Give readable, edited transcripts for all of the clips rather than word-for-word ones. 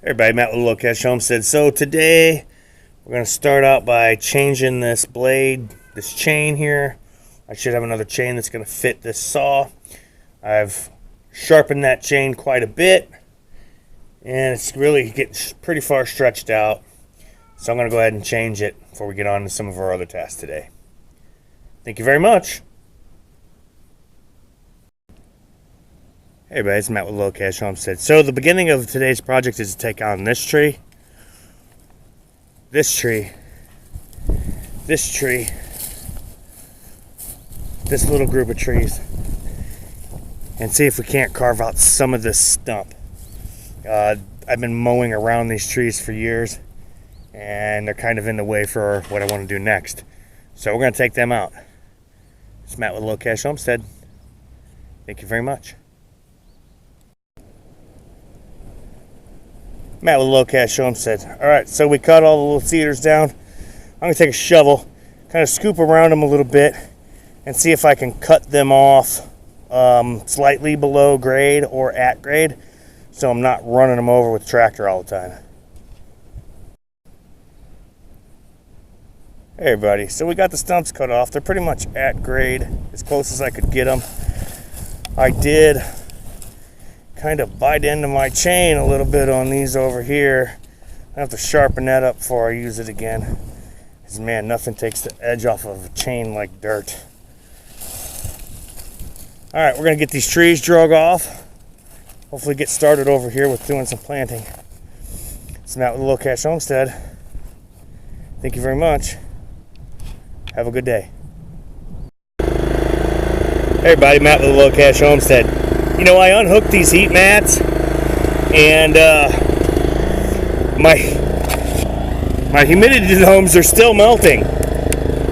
Hey everybody, Matt with Little Cash Homestead. So today we're going to start out by changing this blade, this chain here. I should have another chain that's going to fit this saw. I've sharpened that chain quite a bit and it's really getting pretty far stretched out. So I'm going to go ahead and change it before we get on to some of our other tasks today. Thank you very much. Hey everybody, it's Matt with Little Cash Homestead. So the beginning of today's project is to take on this tree, this little group of trees, and see if we can't carve out some of this stump. I've been mowing around these trees for years, and they're kind of in the way for what I want to do next. So we're going to take them out. It's Matt with Little Cash Homestead. Thank you very much. Matt with Little Cash Homestead. Alright, so we cut all the little cedars down. I'm going to take a shovel, kind of scoop around them a little bit, and see if I can cut them off slightly below grade or at grade, so I'm not running them over with the tractor all the time. Hey everybody, so we got the stumps cut off. They're pretty much at grade, as close as I could get them. I did kind of bite into my chain a little bit on these over here. I have to sharpen that up before I use it again. Because man, nothing takes the edge off of a chain like dirt. Alright, we're going to get these trees drug off. Hopefully get started over here with doing some planting. It's Matt with Little Cash Homestead. Thank you very much. Have a good day. Hey everybody, Matt with Little Cash Homestead. You know, I unhooked these heat mats, and my humidity domes are still melting.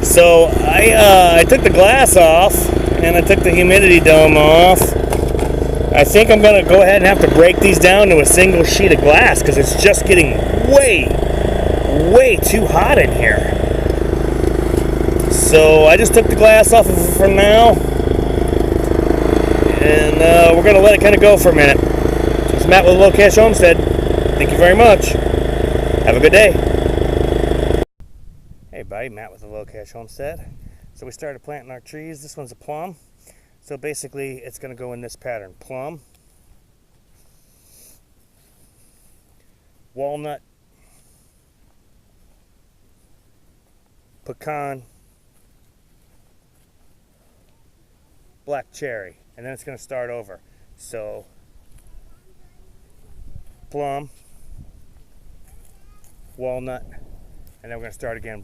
So I took the glass off, and I took the humidity dome off. I think I'm going to go ahead and have to break these down to a single sheet of glass, because it's just getting way too hot in here. So I just took the glass off of it for now. And we're going to let it kind of go for a minute. It's Matt with Little Cash Homestead. Thank you very much. Have a good day. Hey buddy, Matt with the Little Cash Homestead. So we started planting our trees. This one's a plum. So basically it's going to go in this pattern. Plum, walnut, pecan, black cherry. And then it's going to start over. So, plum, walnut, and then we're going to start again.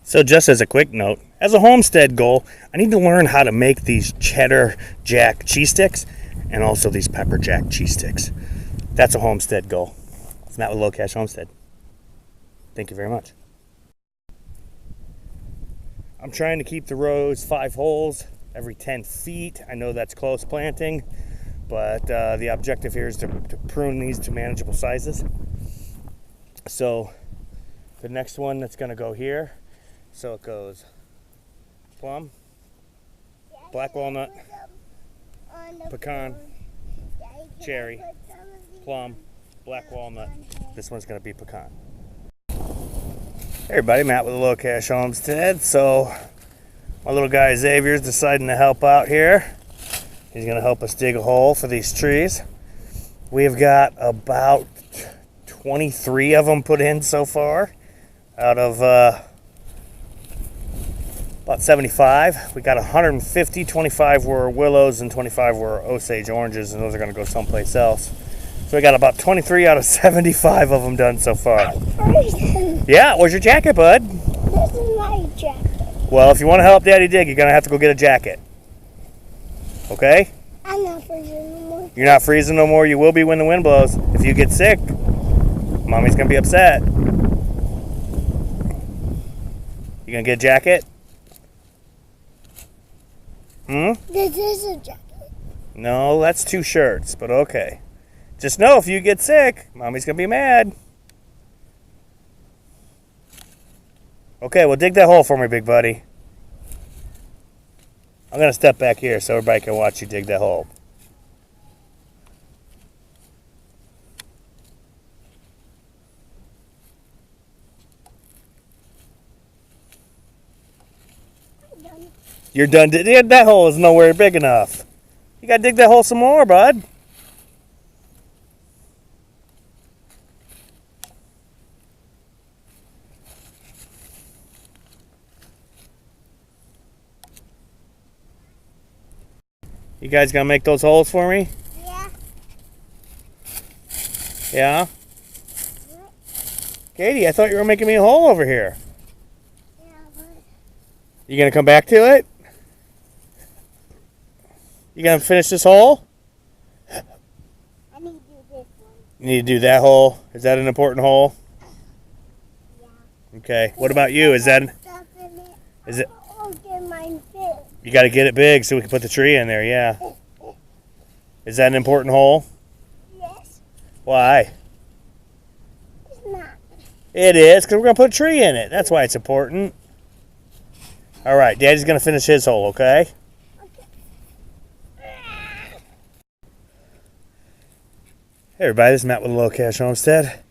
So just as a quick note, as a homestead goal, I need to learn how to make these cheddar jack cheese sticks and also these pepper jack cheese sticks. That's a homestead goal. It's Matt with Little Cash Homestead. Thank you very much. I'm trying to keep the rows 5 holes every 10 feet. I know that's close planting, but the objective here is to prune these to manageable sizes. So the next one that's going to go here, so it goes plum, black walnut, pecan, cherry, plum, black walnut. This one's going to be pecan. Hey everybody, Matt with the Little Cash Homestead. So my little guy Xavier's deciding to help out here. He's going to help us dig a hole for these trees. We've got about 23 of them put in so far out of about 75. We got 150, 25 were willows and 25 were Osage oranges, and those are going to go someplace else. So we got about 23 out of 75 of them done so far. Yeah, where's your jacket, bud? This is my jacket. Well, if you want to help Daddy dig, you're going to have to go get a jacket. Okay? I'm not freezing no more. You're not freezing no more. You will be when the wind blows. If you get sick, Mommy's going to be upset. You going to get a jacket? This is a jacket. No, that's 2 shirts, but okay. Just know if you get sick, Mommy's going to be mad. Okay, well, dig that hole for me, big buddy. I'm going to step back here so everybody can watch you dig that hole. You're done. That hole is nowhere big enough. You gotta dig that hole some more, bud. You guys gonna make those holes for me? Yeah. Yeah? Katie, I thought you were making me a hole over here. Yeah, but You gonna come back to it? You gonna finish this hole? I need to do this one. You need to do that hole. Is that an important hole? Yeah. Okay. What about you? Is it? Oh, get mine big. You got to get it big so we can put the tree in there. Yeah. Is that an important hole? Yes. Why? It's not. It is, because we're gonna put a tree in it. That's why it's important. All right. Daddy's gonna finish his hole. Okay. Hey everybody, this is Matt with Low Cash Homestead.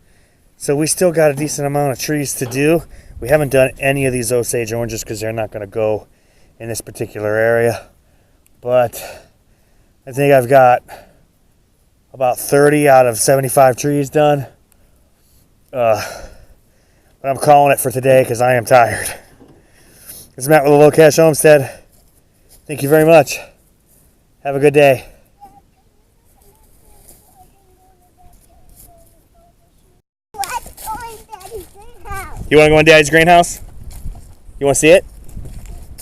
So we still got a decent amount of trees to do. We haven't done any of these Osage oranges because they're not going to go in this particular area. But I think I've got about 30 out of 75 trees done. But I'm calling it for today because I am tired. This is Matt with Low Cash Homestead. Thank you very much. Have a good day. Let's go in Daddy's greenhouse. You want to go in Daddy's greenhouse? You want to see it?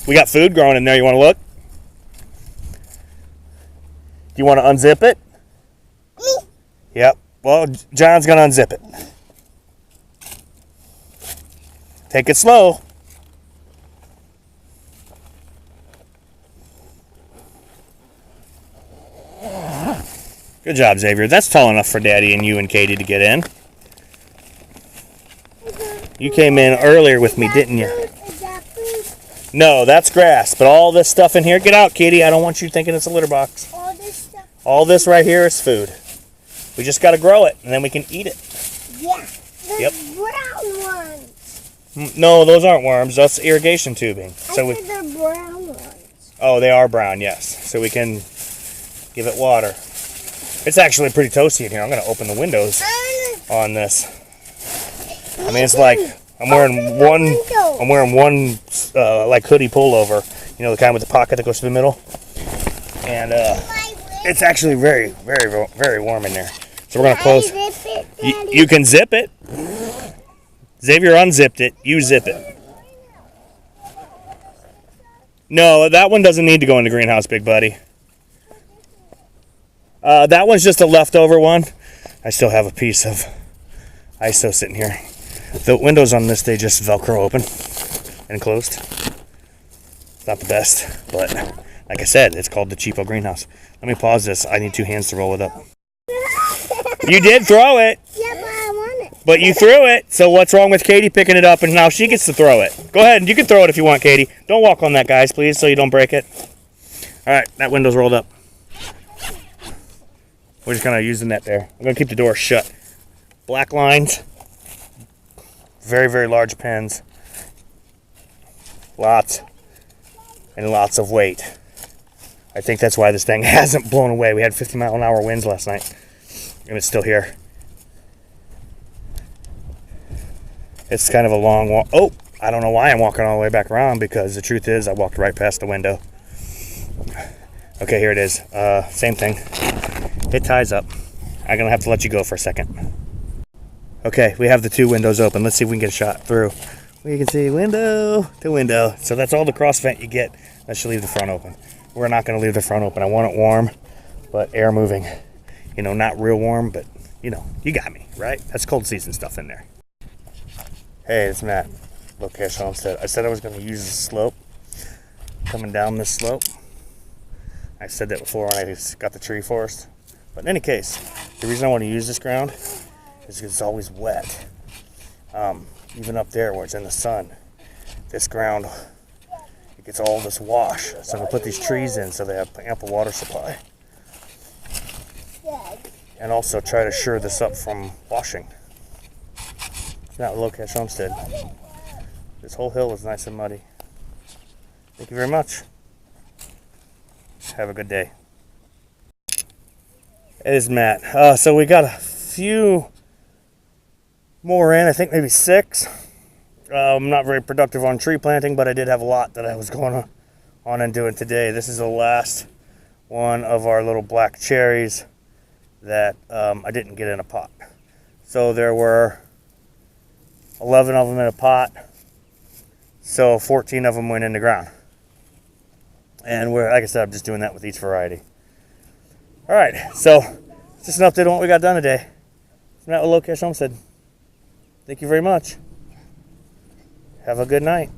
We got food growing in there. You want to look? Do you want to unzip it? Me. Yep. Well, John's going to unzip it. Take it slow. Good job, Xavier. That's tall enough for Daddy and you and Katie to get in. You came in earlier with me, didn't you? Is that food? No, that's grass. But all this stuff in here, get out, Katie. I don't want you thinking it's a litter box. All this stuff. All this right here is food. We just got to grow it, and then we can eat it. Yeah. The Yep. brown ones. No, those aren't worms. That's irrigation tubing. I So said the brown ones. oh, they are brown, yes. So we can give it water. It's actually pretty toasty in here. I'm going to open the windows on this. I mean, it's like I'm wearing one like hoodie pullover, you know, the kind with the pocket that goes through the middle, and it's actually very, very, very warm in there. So we're gonna close. You can zip it. Xavier unzipped it. You zip it. No, that one doesn't need to go in the greenhouse, big buddy. That one's just a leftover one. I still have a piece of ISO sitting here. The windows on this, they just Velcro open and closed. It's not the best, but like I said, it's called the cheapo greenhouse. Let me pause this. I need 2 hands to roll it up. You did throw it. Yeah, but I want it. But you threw it, so what's wrong with Katie picking it up and now she gets to throw it? Go ahead, you can throw it if you want, Katie. Don't walk on that, guys, please, so you don't break it. All right, that window's rolled up. We're just gonna use the net there. I'm gonna keep the door shut. Black lines. Very, very large pens. Lots and lots of weight. I think that's why this thing hasn't blown away. We had 50-mile-an-hour winds last night, and it's still here. It's kind of a long walk. Oh, I don't know why I'm walking all the way back around, because the truth is I walked right past the window. Okay, here it is. Same thing. It ties up. I'm going to have to let you go for a second. Okay, we have the 2 windows open. Let's see if we can get a shot through. We can see window to window. So that's all the cross vent you get. Let's leave the front open. We're not going to leave the front open. I want it warm, but air moving. You know, not real warm, but, you know, you got me, right? That's cold season stuff in there. Hey, it's Matt, Low Cash Homestead. I said I was going to use the slope, coming down this slope. I said that before when I got the tree forest. But in any case, the reason I want to use this ground is because it's always wet. Even up there where it's in the sun, this ground, it gets all this wash. So I'm going to put these trees in so they have ample water supply. And also try to shore this up from washing. It's not Low Cash Homestead. This whole hill is nice and muddy. Thank you very much. Have a good day. It is Matt. So we got a few more in, I think maybe 6. I'm not very productive on tree planting, but I did have a lot that I was going on and doing today. This is the last one of our little black cherries that I didn't get in a pot. So there were 11 of them in a pot, so 14 of them went in the ground. And like I said, I'm just doing that with each variety. All right, so just an update on what we got done today. From Matt with Low Cash Homestead. Thank you very much. Have a good night.